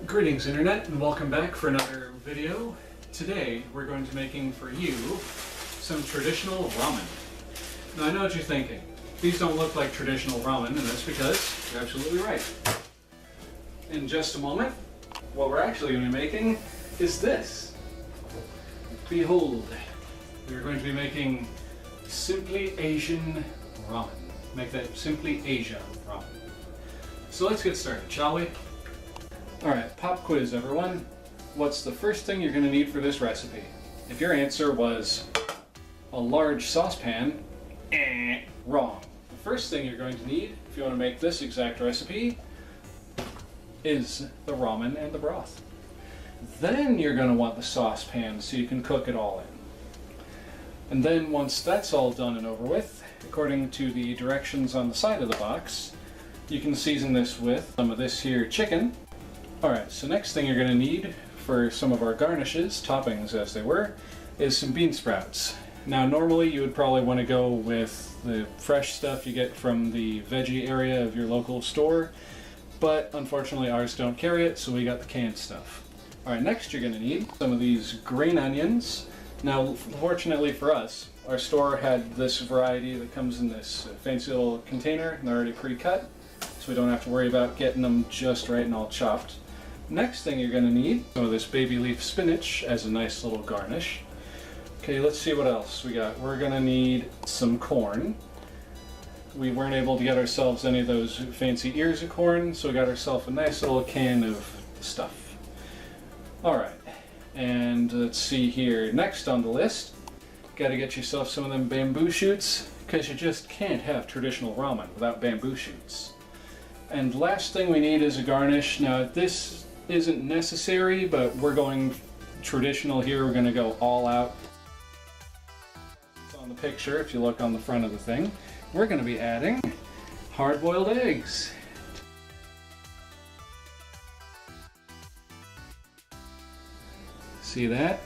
Greetings Internet, and welcome back for another video. Today we're going to be making for you some traditional ramen. Now I know what you're thinking. These don't look like traditional ramen, and that's because you're absolutely right. In just a moment, what we're actually going to be making is this. Behold, we're going to be making Simply Asian ramen. Make that Simply Asia ramen. So let's get started, shall we? Alright, pop quiz everyone. What's the first thing you're going to need for this recipe? If your answer was a large saucepan, wrong. The first thing you're going to need, if you want to make this exact recipe, is the ramen and the broth. Then you're going to want the saucepan so you can cook it all in. And then once that's all done and over with, according to the directions on the side of the box, you can season this with some of this here chicken. Alright, so next thing you're going to need for some of our garnishes, toppings as they were, is some bean sprouts. Now normally you would probably want to go with the fresh stuff you get from the veggie area of your local store, but unfortunately ours don't carry it, so we got the canned stuff. Alright, next you're going to need some of these green onions. Now fortunately for us, our store had this variety that comes in this fancy little container, and they're already pre-cut, so we don't have to worry about getting them just right and all chopped. Next thing you're going to need some of this baby leaf spinach as a nice little garnish. Okay, let's see what else we got. We're going to need some corn. We weren't able to get ourselves any of those fancy ears of corn, so we got ourselves a nice little can of stuff. Alright, and let's see here. Next on the list, got to get yourself some of them bamboo shoots, because you just can't have traditional ramen without bamboo shoots. And last thing we need is a garnish. Now this isn't necessary, but we're going traditional here. We're going to go all out. It's on the picture if you look on the front of the thing. We're going to be adding hard-boiled eggs. See that?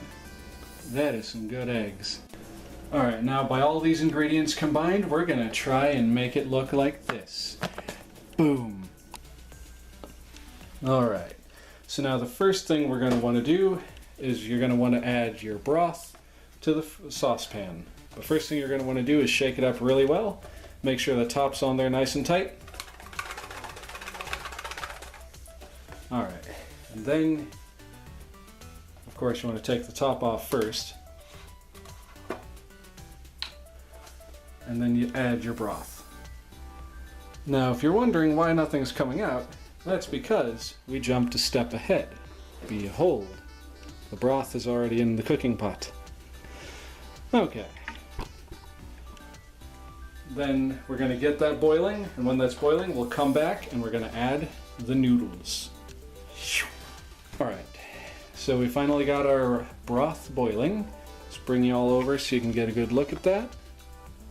That is some good eggs. Alright, now by all these ingredients combined, we're going to try and make it look like this. Boom. Alright, so now the first thing we're going to want to do is you're going to want to add your broth to the saucepan. The first thing you're going to want to do is shake it up really well. Make sure the top's on there nice and tight. Alright, and then of course you want to take the top off first. And then you add your broth. Now if you're wondering why nothing's coming out, that's because we jumped a step ahead. Behold, the broth is already in the cooking pot. Okay. Then we're going to get that boiling, and when that's boiling, we'll come back and we're going to add the noodles. Alright, so we finally got our broth boiling. Let's bring you all over so you can get a good look at that.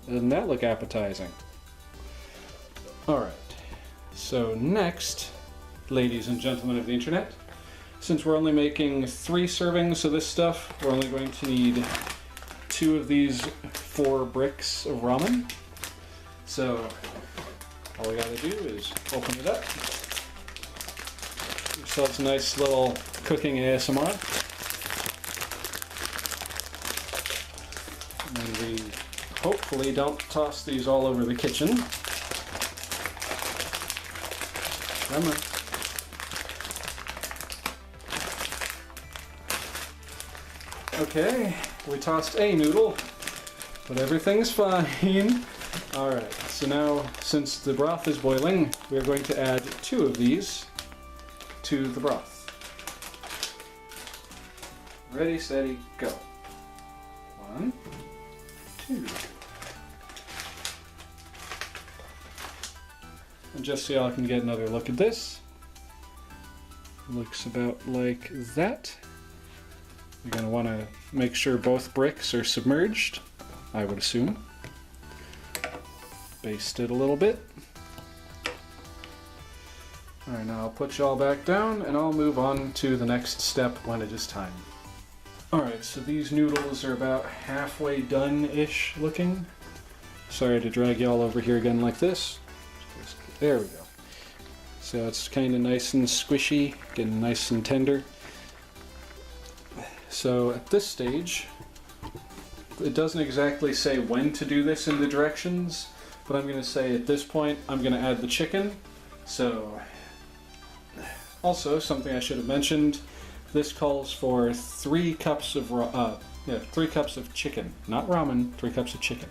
Doesn't that look appetizing? Alright, so next, ladies and gentlemen of the internet, since we're only making 3 servings of this stuff, we're only going to need 2 of these 4 bricks of ramen. So all we gotta do is open it up. Give yourselves a nice little cooking ASMR. And we hopefully don't toss these all over the kitchen. Come on. Okay, we tossed a noodle, but everything's fine. Alright, so now since the broth is boiling, we're going to add 2 of these to the broth. Ready, steady, go. 1, 2. And just so y'all can get another look at this, looks about like that. You're going to want to make sure both bricks are submerged, I would assume. Baste it a little bit. Alright, now I'll put you all back down and I'll move on to the next step when it is time. Alright, so these noodles are about halfway done-ish looking. Sorry to drag you all over here again like this. There we go. So it's kind of nice and squishy, getting nice and tender. So at this stage, it doesn't exactly say when to do this in the directions, but I'm going to say at this point I'm going to add the chicken. So also something I should have mentioned, this calls for 3 cups of 3 cups of chicken, not ramen, 3 cups of chicken.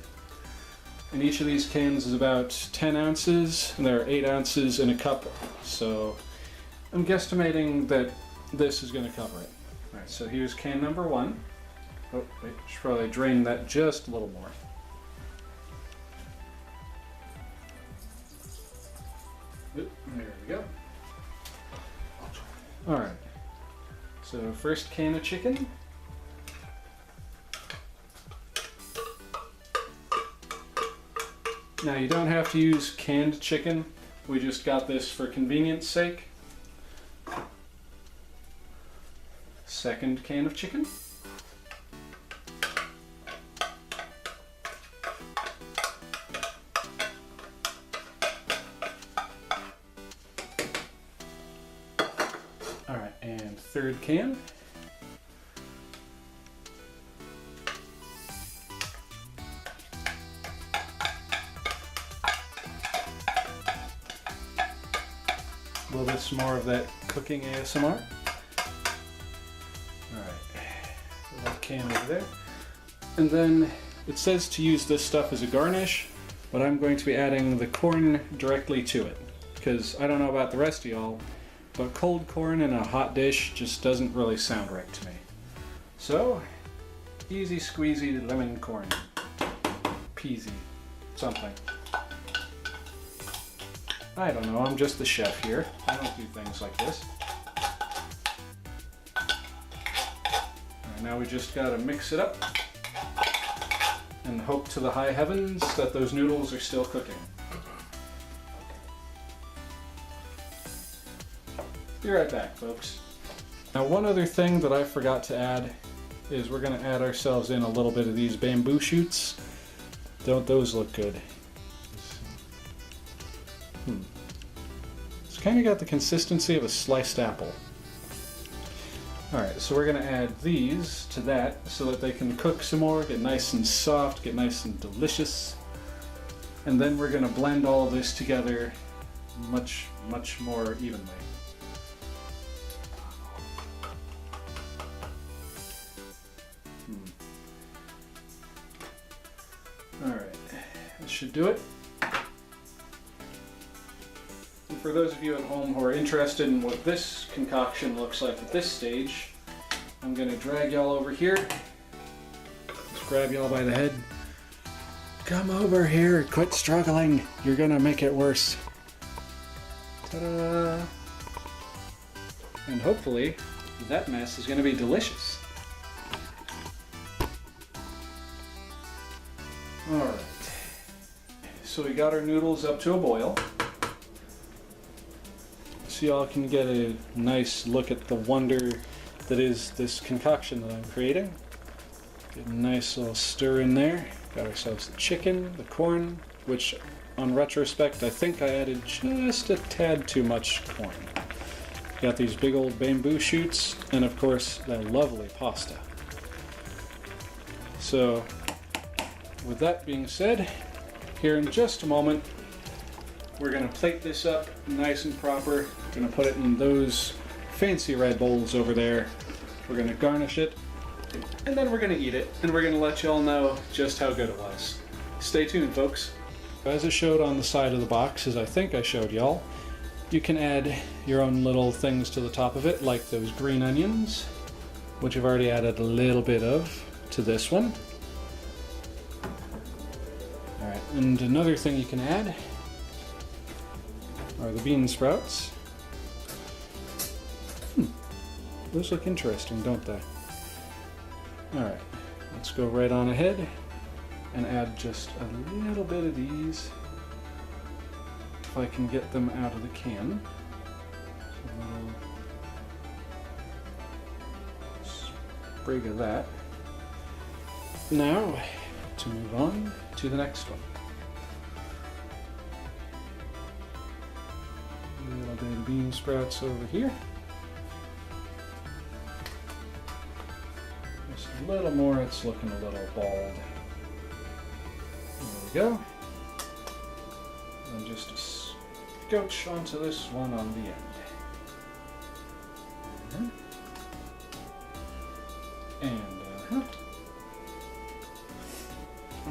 And each of these cans is about 10 ounces, and there are 8 ounces in a cup, so I'm guesstimating that this is going to cover it. Alright, so here's can number 1. Oh, wait, should probably drain that just a little more. Oop, there we go. Alright, so first can of chicken. Now you don't have to use canned chicken, we just got this for convenience sake. Second can of chicken. Alright, and third can. A little bit more of that cooking ASMR. Alright, that can over there. And then it says to use this stuff as a garnish, but I'm going to be adding the corn directly to it. Because I don't know about the rest of y'all, but cold corn in a hot dish just doesn't really sound right to me. So, easy squeezy lemon corn. Peasy. Something. I don't know, I'm just the chef here. I don't do things like this. Alright, now we just gotta mix it up and hope to the high heavens that those noodles are still cooking. Be right back, folks. Now, one other thing that I forgot to add is we're gonna add ourselves in a little bit of these bamboo shoots. Don't those look good? It's kind of got the consistency of a sliced apple. Alright, so we're going to add these to that so that they can cook some more, get nice and soft, get nice and delicious. And then we're going to blend all of this together much more evenly. Alright, that should do it. For those of you at home who are interested in what this concoction looks like at this stage, I'm going to drag y'all over here. Just grab y'all by the head. Come over here, quit struggling. You're going to make it worse. Ta-da! And hopefully that mess is going to be delicious. Alright, so we got our noodles up to a boil. So y'all can get a nice look at the wonder that is this concoction that I'm creating. Get a nice little stir in there. Got ourselves the chicken, the corn, which on retrospect I think I added just a tad too much corn. Got these big old bamboo shoots, and of course that lovely pasta. So with that being said, here in just a moment we're going to plate this up nice and proper. We're going to put it in those fancy red bowls over there. We're going to garnish it, and then we're going to eat it, and we're going to let y'all know just how good it was. Stay tuned, folks. As I showed on the side of the box, as I think I showed y'all, you can add your own little things to the top of it, like those green onions, which I've already added a little bit of to this one. Alright, and another thing you can add are the bean sprouts. Those look interesting, don't they? Alright, let's go right on ahead and add just a little bit of these, if I can get them out of the can. So, sprig of that. Now, to move on to the next one. A little bit bean sprouts over here. Just a little more, it's looking a little bald. There we go. And just a scotch onto this one on the end. And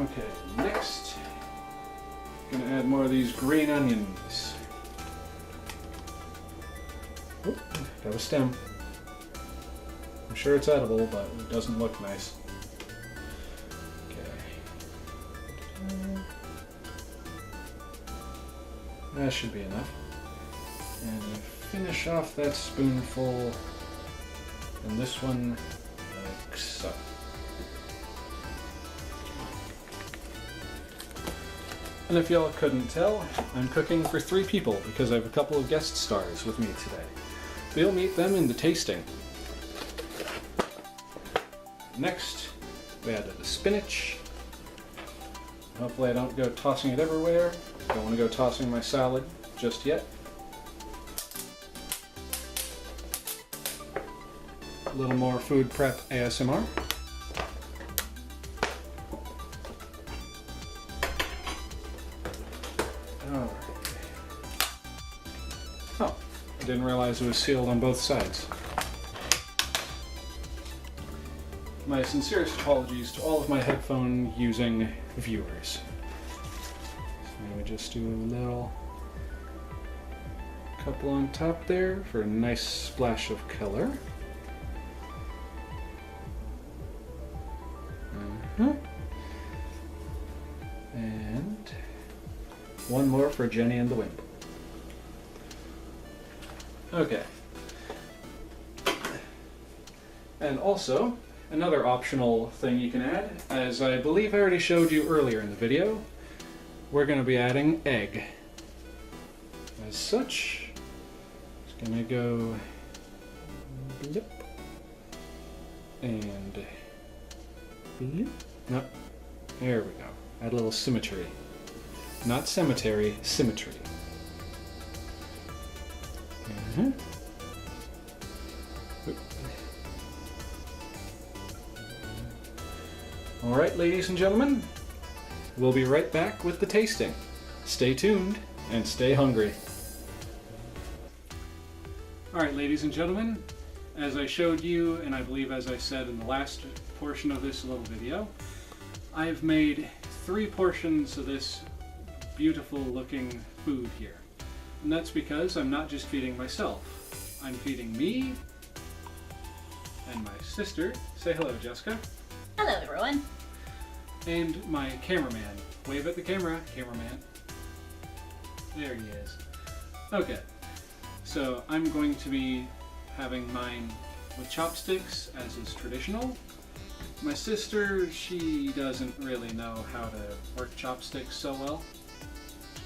okay, next, gonna add more of these green onions. Oop, got a stem. I'm sure it's edible, but it doesn't look nice. Okay. That should be enough. And finish off that spoonful, and this one like so. And if y'all couldn't tell, I'm cooking for 3 people because I have a couple of guest stars with me today. You'll meet them in the tasting. Next, we added the spinach. Hopefully I don't go tossing it everywhere. Don't want to go tossing my salad just yet. A little more food prep ASMR. Alright. Oh, I didn't realize it was sealed on both sides. My sincerest apologies to all of my headphone using viewers. So we just do a little couple on top there for a nice splash of color. And one more for Jenny and the Wimp. Okay. And also, another optional thing you can add, as I believe I already showed you earlier in the video, we're going to be adding egg. As such, it's going to go blip and blip. No, there we go. Add a little symmetry. Not cemetery, symmetry. Alright, ladies and gentlemen, we'll be right back with the tasting. Stay tuned and stay hungry. Alright, ladies and gentlemen, as I showed you, and I believe as I said in the last portion of this little video, I've made 3 portions of this beautiful looking food here. And that's because I'm not just feeding myself. I'm feeding me and my sister. Say hello, Jessica. Hello, everyone. And my cameraman. Wave at the camera, cameraman. There he is. Okay, so I'm going to be having mine with chopsticks, as is traditional. My sister, she doesn't really know how to work chopsticks so well.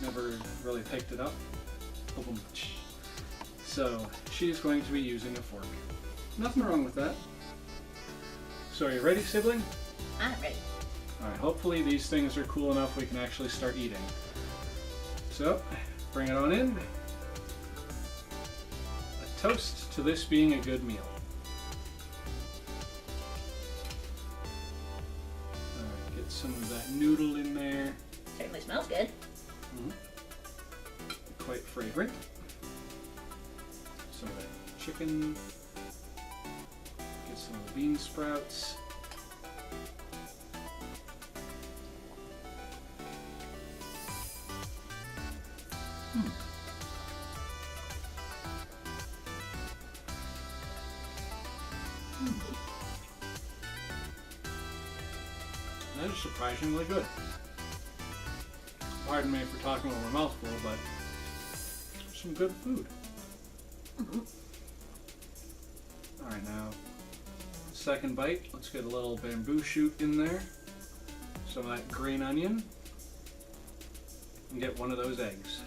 Never really picked it up. So she's going to be using a fork. Nothing wrong with that. So are you ready, sibling? I'm ready. Alright, hopefully these things are cool enough we can actually start eating. So, bring it on in. A toast to this being a good meal. Alright, get some of that noodle in there. Certainly smells good. Quite fragrant. Some of that chicken. Get some of the bean sprouts. That is surprisingly good. Pardon me for talking with my mouth full, but some good food. Alright, now, second bite. Let's get a little bamboo shoot in there. Some of that green onion. And get one of those eggs.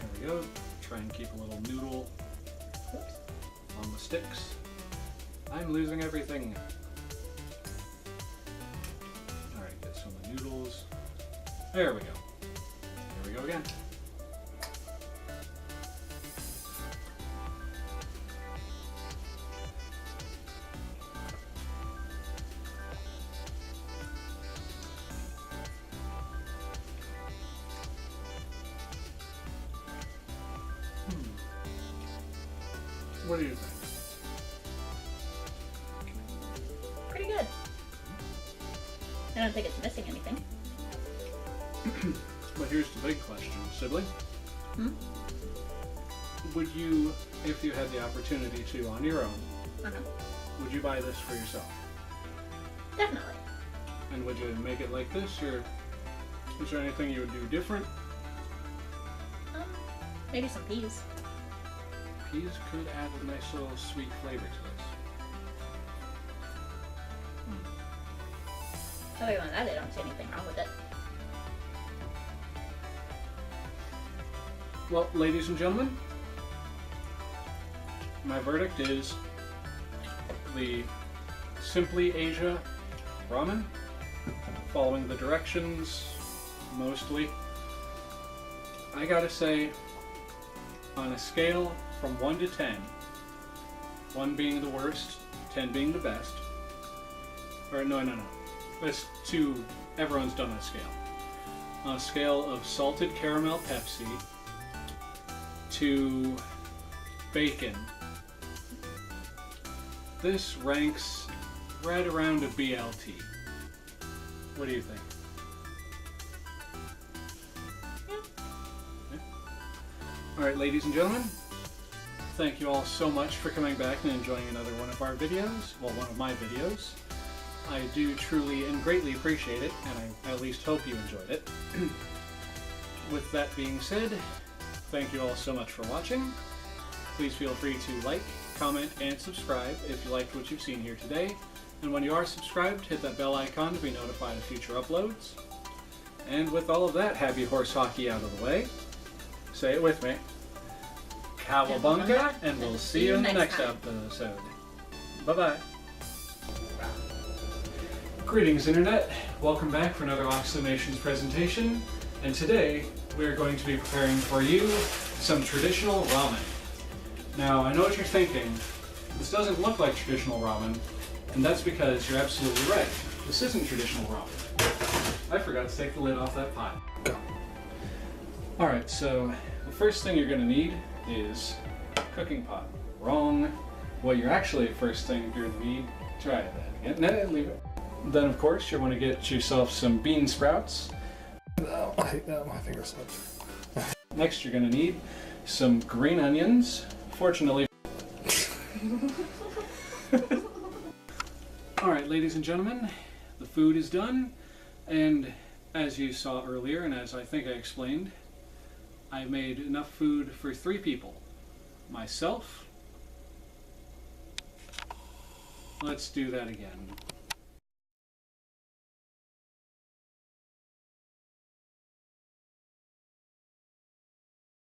There we go. Try and keep a little noodle on the sticks. I'm losing everything. Alright, get some of the noodles. There we go. There we go go again. What do you think? Pretty good. I don't think it's missing anything. But here's the big question, sibling. Hmm? Would you, if you had the opportunity to on your own, Uh-huh. would you buy this for yourself? Definitely. And would you make it like this, or is there anything you would do different? Maybe some peas. Peas could add a nice little sweet flavor to this. Other than that, I don't see anything wrong with it. Well, ladies and gentlemen, my verdict is the Simply Asia ramen, following the directions mostly. I gotta say, on a scale from 1 to 10, 1 being the worst, 10 being the best, or no. That's 2, everyone's done on a scale. On a scale of salted caramel Pepsi to bacon, this ranks right around a BLT. What do you think? Yeah. Alright, ladies and gentlemen, thank you all so much for coming back and enjoying another one of our videos, well, one of my videos. I do truly and greatly appreciate it, and I at least hope you enjoyed it. With that being said, thank you all so much for watching. Please feel free to like, comment, and subscribe if you liked what you've seen here today. And when you are subscribed, hit that bell icon to be notified of future uploads. And with all of that happy horse hockey out of the way, say it with me. Cowabunga, and we'll see you in the next episode. Bye-bye. Greetings, Internet. Welcome back for another Oxleymations presentation. And today, we're going to be preparing for you some traditional ramen. Now, I know what you're thinking. This doesn't look like traditional ramen, and that's because you're absolutely right. This isn't traditional ramen. I forgot to take the lid off that pot. Go. Alright, so the first thing you're going to need is a cooking pot. Wrong. What you're actually, first thing you're going to need, try that again. No, leave it. Then, of course, you're going to get yourself some bean sprouts. No, I hate that. My finger slipped. Next, you're going to need some green onions. Fortunately. Alright, ladies and gentlemen, the food is done, and as you saw earlier, and as I think I explained, I made enough food for 3 people. Myself. Let's do that again.